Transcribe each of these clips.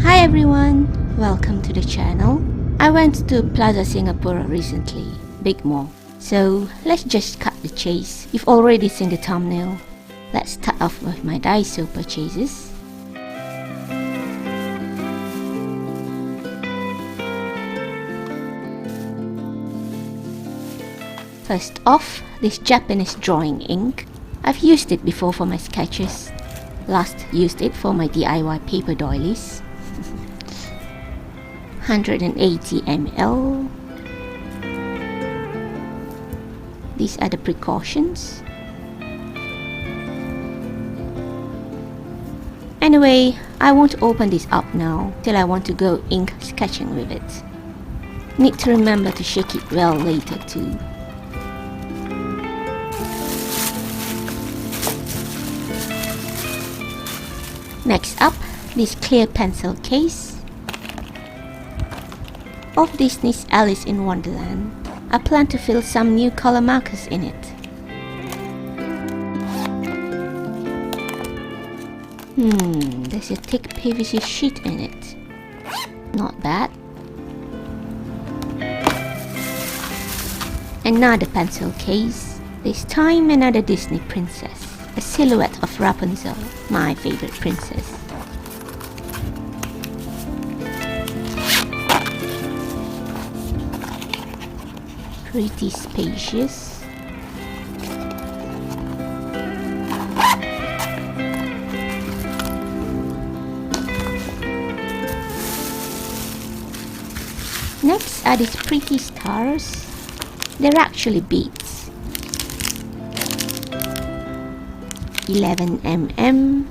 Hi everyone, welcome to the channel. I went to Plaza Singapura recently, big mall. So let's just cut the chase. You've already seen the thumbnail. Let's start off with my Daiso purchases. First off, this Japanese drawing ink. I've used it before for my sketches. Last used it for my DIY paper doilies. 180 ml. These are the precautions. Anyway, I won't open this up now till I want to go ink sketching with it. Need to remember to shake it well later too. Next up, this clear pencil case. Of Disney's Alice in Wonderland, I plan to fill some new color markers in it. There's a thick PVC sheet in it. Not bad. Another pencil case. This time another Disney princess. A silhouette of Rapunzel, my favorite princess. Pretty spacious. Next are these pretty stars. They're actually beads. 11 mm.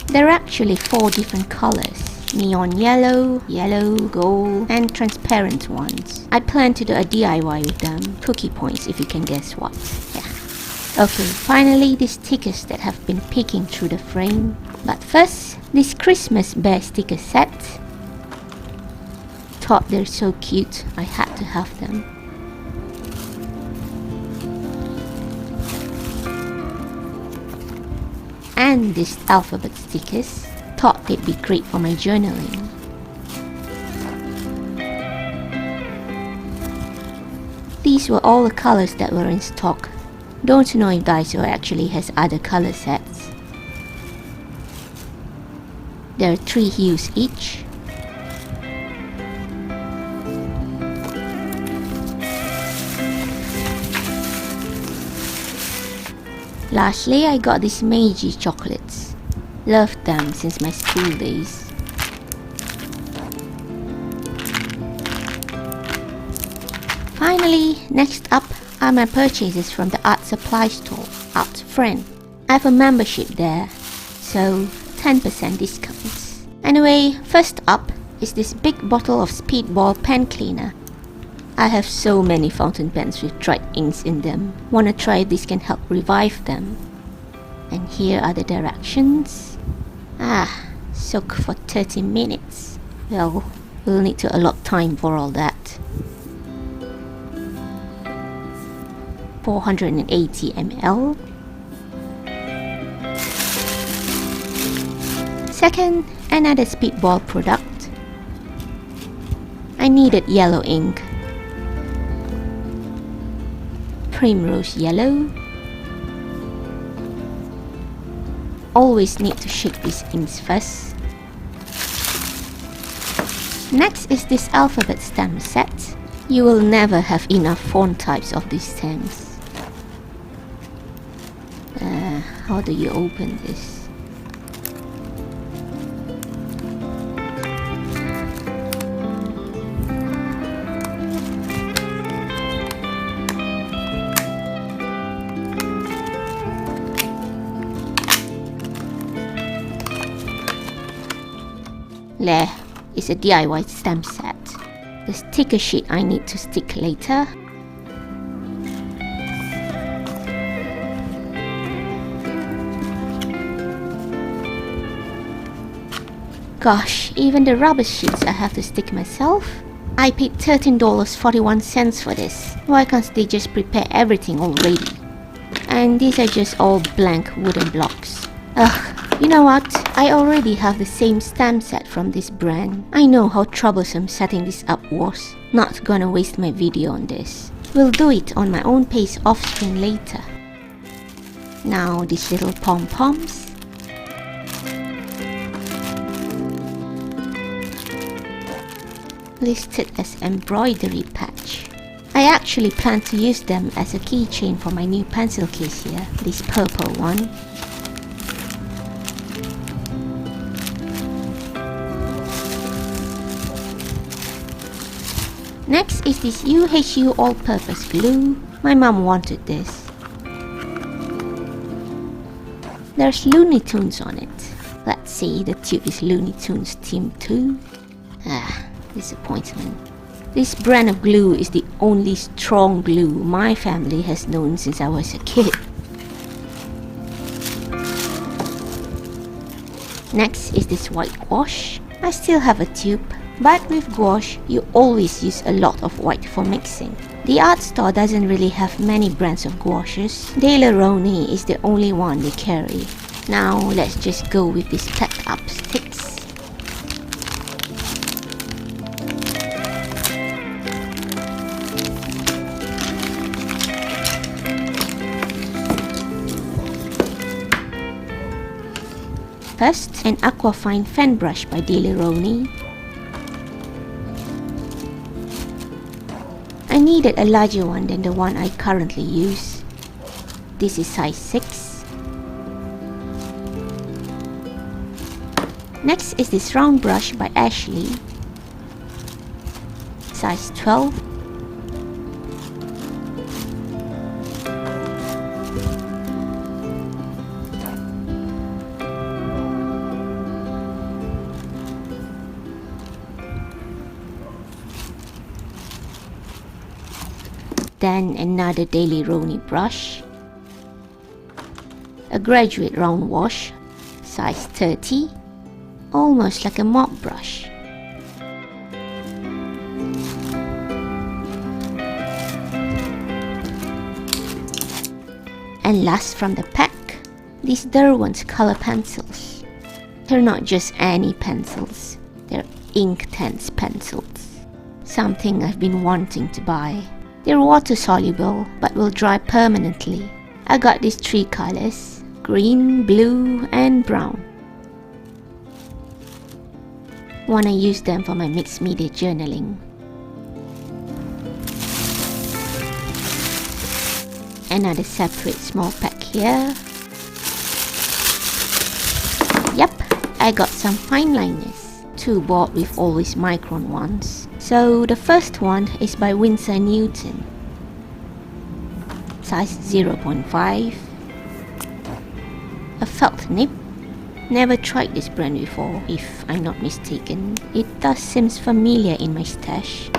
There are actually 4 different colors. Neon yellow, yellow, gold, and transparent ones. I plan to do a DIY with them. Cookie points if you can guess what. Yeah. Okay, finally these stickers that have been peeking through the frame. But first, this Christmas bear sticker set. Thought they're so cute, I had to have them. And these alphabet stickers. Thought they'd be great for my journaling. These were all the colors that were in stock. Don't know if Daiso actually has other color sets. There are 3 hues each. Lastly, I got these Meiji chocolates. Loved them since my school days. Finally, next up are my purchases from the art supply store, Art Friend. I have a membership there, so 10% discounts. Anyway, first up is this big bottle of Speedball pen cleaner. I have so many fountain pens with dried inks in them. Wanna try if this can help revive them. And here are the directions. Soak for 30 minutes. Well, we'll need to allot time for all that. 480 ml. Second, another Speedball product. I needed yellow ink. Primrose yellow. Always need to shake these inks first. Next is this alphabet stamp set. You will never have enough font types of these stamps. How do you open this? There is a DIY stamp set. The sticker sheet I need to stick later. Gosh, even the rubber sheets I have to stick myself. I paid $13.41 for this. Why can't they just prepare everything already? And these are just all blank wooden blocks. Ugh, you know what? I already have the same stamp set from this brand. I know how troublesome setting this up was. Not gonna waste my video on this. We'll do it on my own pace off screen later. Now these little pom-poms. Listed as embroidery patch. I actually plan to use them as a keychain for my new pencil case here, this purple one. Next is this UHU all-purpose glue. My mom wanted this. There's Looney Tunes on it. Let's see, the tube is Looney Tunes Team 2. Disappointment. This brand of glue is the only strong glue my family has known since I was a kid. Next is this white gouache. I still have a tube, but with gouache, you always use a lot of white for mixing. The art store doesn't really have many brands of gouaches. Daler-Rowney is the only one they carry. Now let's just go with these packed up sticks. First, an Aquafine fan brush by Daler-Rowney. I needed a larger one than the one I currently use. This is size 6. Next is this round brush by Ashley. Size 12. Then another Daler-Rowney brush, a graduate round wash, size 30, almost like a mop brush. And last from the pack, these Derwent's color pencils. They're not just any pencils, they're Inktense pencils. Something I've been wanting to buy. They're water soluble but will dry permanently. I got these 3 colors, green, blue and brown. Wanna use them for my mixed media journaling. Another separate small pack here. Yep, I got some fine liners. 2 bought with always micron ones. So the first one is by Winsor Newton, size 0.5, a felt nib. Never tried this brand before, if I'm not mistaken. It does seems familiar in my stash.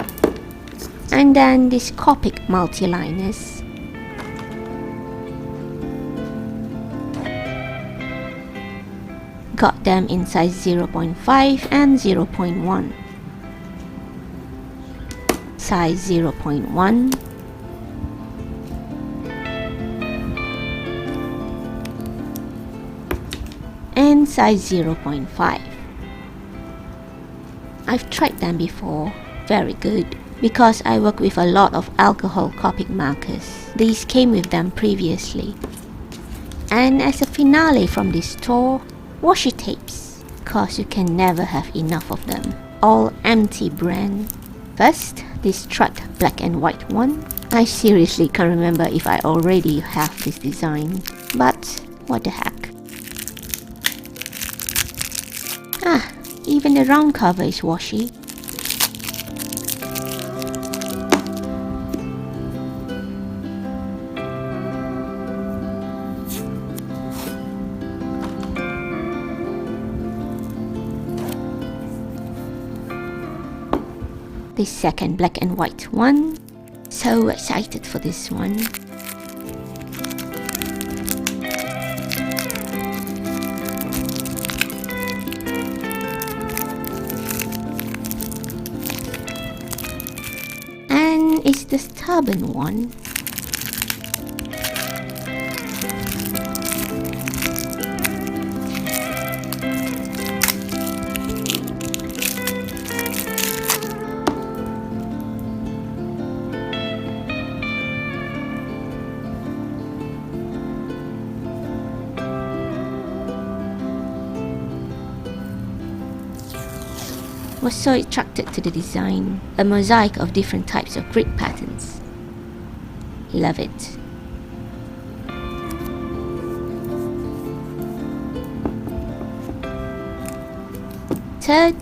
And then this Copic multi-liners. Got them in size 0.5 and 0.1. Size 0.1, and size 0.5. I've tried them before, very good, because I work with a lot of alcohol Copic markers. These came with them previously. And as a finale from this store, washi tapes, cause you can never have enough of them. All empty brand. First, this Strut black and white one. I seriously can't remember if I already have this design, but what the heck. Even the round cover is washi. This second black and white one. So excited for this one. And is the stubborn one. Was so attracted to the design, a mosaic of different types of grid patterns. Love it. Third,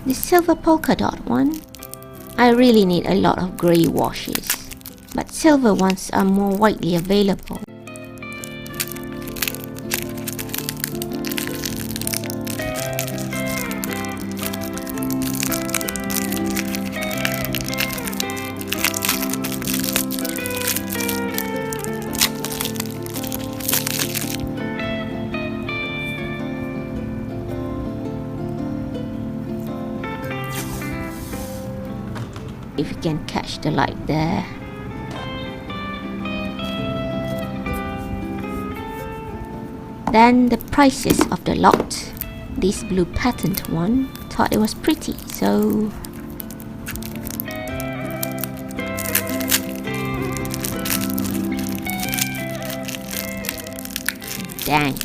the silver polka dot one. I really need a lot of grey washes, but silver ones are more widely available. If you can catch the light there. Then the prices of the lot. This blue patterned one, thought it was pretty, so dang.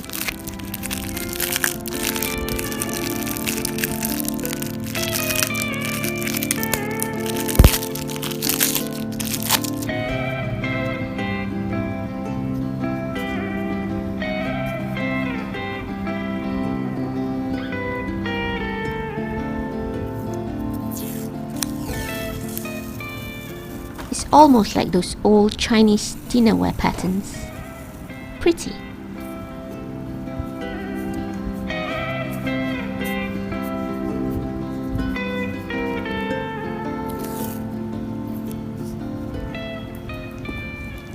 It's almost like those old Chinese dinnerware patterns. Pretty.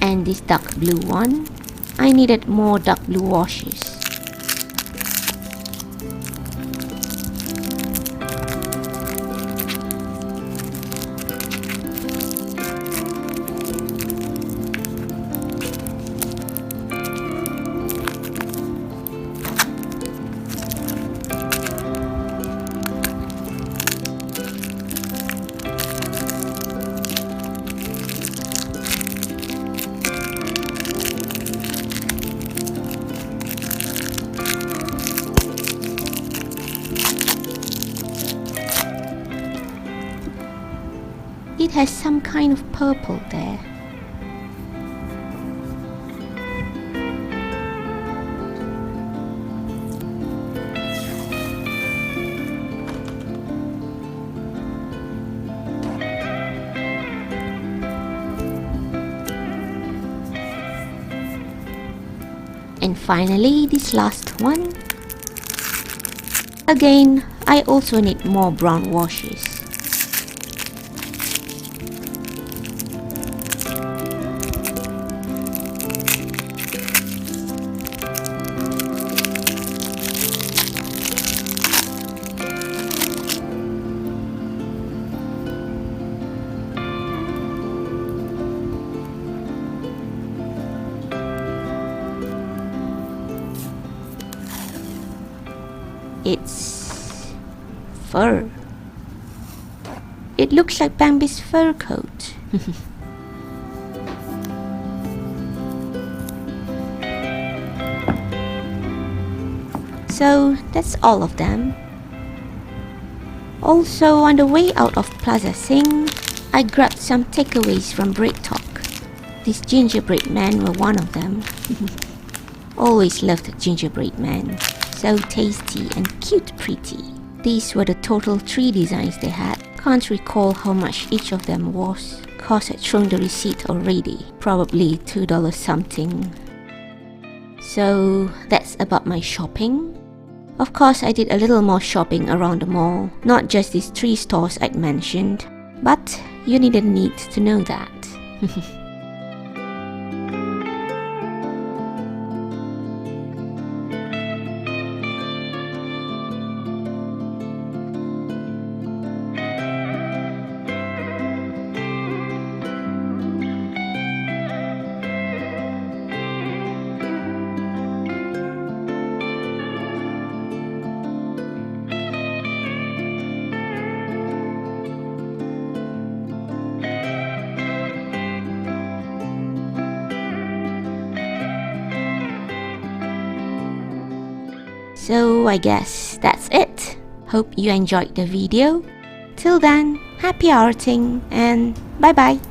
And this dark blue one, I needed more dark blue washes. It has some kind of purple there. And finally, this last one. Again, I also need more brown washes. It's fur. It looks like Bambi's fur coat. So that's all of them. Also, on the way out of Plaza Sing, I grabbed some takeaways from Bread Talk. These gingerbread men were one of them. Always loved gingerbread men. So tasty and cute pretty. These were the total 3 designs they had. Can't recall how much each of them was, cause I'd thrown the receipt already. Probably $2 something. So that's about my shopping. Of course, I did a little more shopping around the mall, not just these 3 stores I'd mentioned, but you didn't need to know that. So I guess that's it. Hope you enjoyed the video. Till then, happy arting and bye bye.